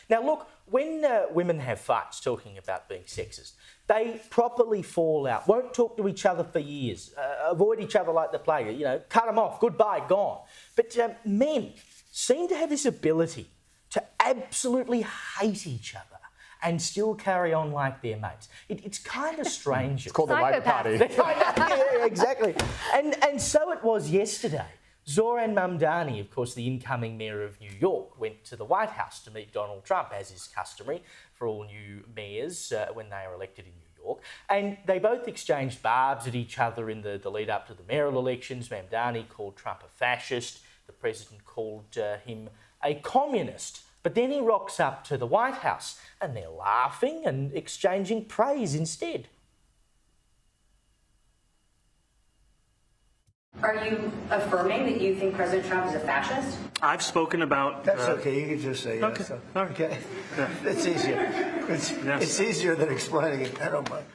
Now, look, when women have fights talking about being sexist, they properly fall out, won't talk to each other for years, avoid each other like the plague, cut them off, goodbye, gone. But men seem to have this ability to absolutely hate each other and still carry on like their mates. It's kind of strange. It's called the Labor Party. Yeah, exactly. And so it was yesterday. Zohran Mamdani, of course, the incoming mayor of New York, went to the White House to meet Donald Trump, as is customary for all new mayors when they are elected in New York. And they both exchanged barbs at each other in the lead up to the mayoral elections. Mamdani called Trump a fascist. The president called him a communist. But then he rocks up to the White House and they're laughing and exchanging praise instead. Are you affirming that you think President Trump is a fascist? I've spoken about... That's okay, you can just say yes. Okay, So, all right. Okay, Yeah. that's easier. It's easier than explaining it. I don't mind.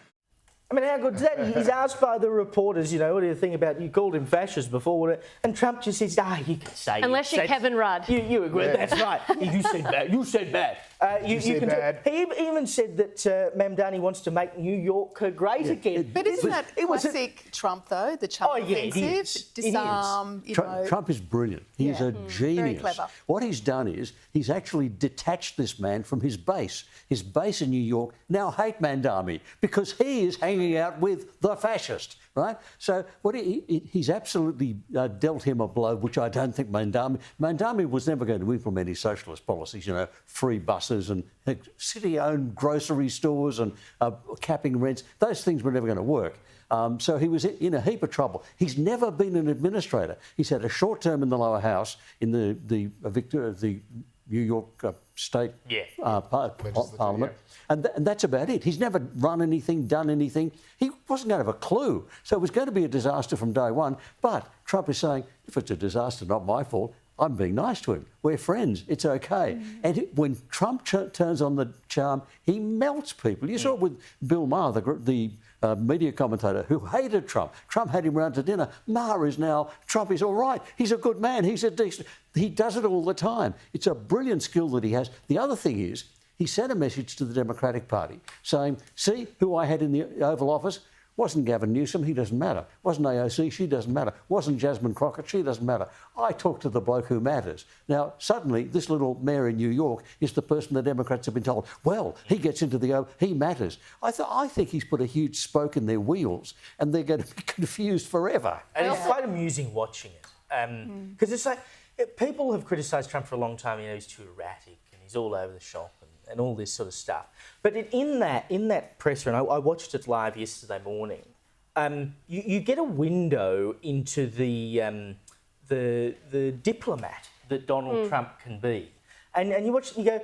I mean, how good is that? He's asked by the reporters, what do you think about, you called him fascist before, and Trump just says, you can say... Unless you're Kevin Rudd. You agree, that's right. You said bad. You said bad. You said bad. He even said that Mamdani wants to make New York great again. But isn't that classic Trump, though? The Trump offensive, disarm, Trump is brilliant. He is a genius. Very clever. What he's done is he's actually detached this man from his base. His base in New York now hate Mamdani because he is hanging out with the fascist, right? So he's absolutely dealt him a blow, which I don't think Mamdani was never going to implement his socialist policies, free buses and city-owned grocery stores and capping rents. Those things were never going to work. So he was in a heap of trouble. He's never been an administrator. He's had a short term in the lower house in the New York State Parliament. And that's about it. He's never run anything, done anything. He wasn't going to have a clue. So it was going to be a disaster from day one. But Trump is saying, if it's a disaster, not my fault, I'm being nice to him. We're friends. It's okay. And when Trump turns on the charm, he melts people. You saw it with Bill Maher, the media commentator who hated Trump. Trump had him round to dinner. Maher is now, Trump is all right. He's a good man. He's a decent... He does it all the time. It's a brilliant skill that he has. The other thing is, he sent a message to the Democratic Party saying, see who I had in the Oval Office? Wasn't Gavin Newsom, he doesn't matter. Wasn't AOC, she doesn't matter. Wasn't Jasmine Crockett, she doesn't matter. I talked to the bloke who matters. Now, suddenly, this little mayor in New York is the person the Democrats have been told, well, he gets into the Oval, he matters. I think he's put a huge spoke in their wheels and they're going to be confused forever. And it's quite amusing watching it. Because it's like, people have criticised Trump for a long time, he's too erratic and he's all over the shop and all this sort of stuff. But in that presser, and I watched it live yesterday morning, you get a window into the diplomat that Donald Trump can be. And you watch it and you go,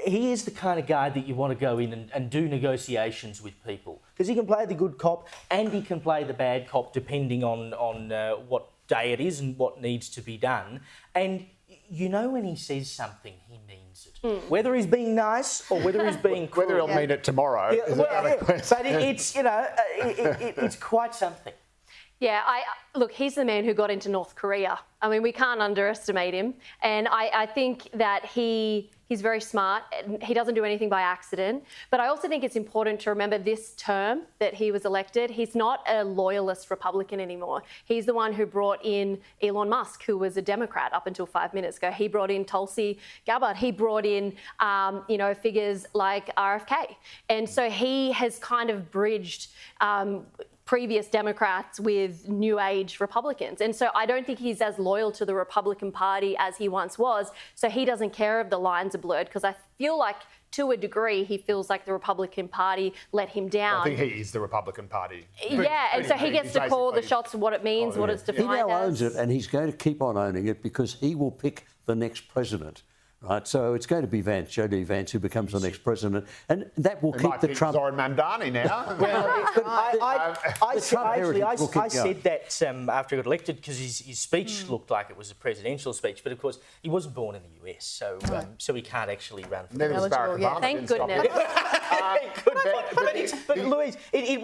he is the kind of guy that you want to go in and do negotiations with people. Because he can play the good cop and he can play the bad cop depending on what day it is and what needs to be done. And when he says something, he means it. Whether he's being nice or whether he's being cruel. Whether he'll mean it tomorrow is another question. But it's quite something. Yeah, look, he's the man who got into North Korea. I mean, we can't underestimate him. And I think that he's very smart. He doesn't do anything by accident. But I also think it's important to remember this term that he was elected, he's not a loyalist Republican anymore. He's the one who brought in Elon Musk, who was a Democrat up until 5 minutes ago. He brought in Tulsi Gabbard. He brought in, figures like RFK. And so he has kind of bridged previous Democrats with new age Republicans. And so I don't think he's as loyal to the Republican Party as he once was. So he doesn't care if the lines are blurred, because I feel like to a degree he feels like the Republican Party let him down. I think he is the Republican Party. Yeah, and so he gets to call the shots of what it means, what it's defined as. He now owns it, and he's going to keep on owning it because he will pick the next president. Right, so it's going to be J.D. Vance who becomes the next president, and that will keep the Trump. Zohran Mamdani now. I said that after he got elected because his speech looked like it was a presidential speech, but of course he wasn't born in the US, so he can't actually run for Neither was Barack Obama. Thank goodness. But Louise, it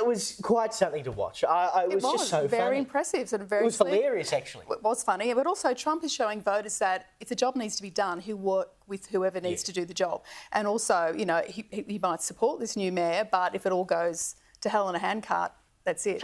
was quite something to watch. It was just so very funny. Impressive and very. It was hilarious, actually. It was funny, but also Trump is showing voters that if the job needs to be done, done. He'll work with whoever needs to do the job. And also, you know, he might support this new mayor, but if it all goes to hell in a handcart, that's it.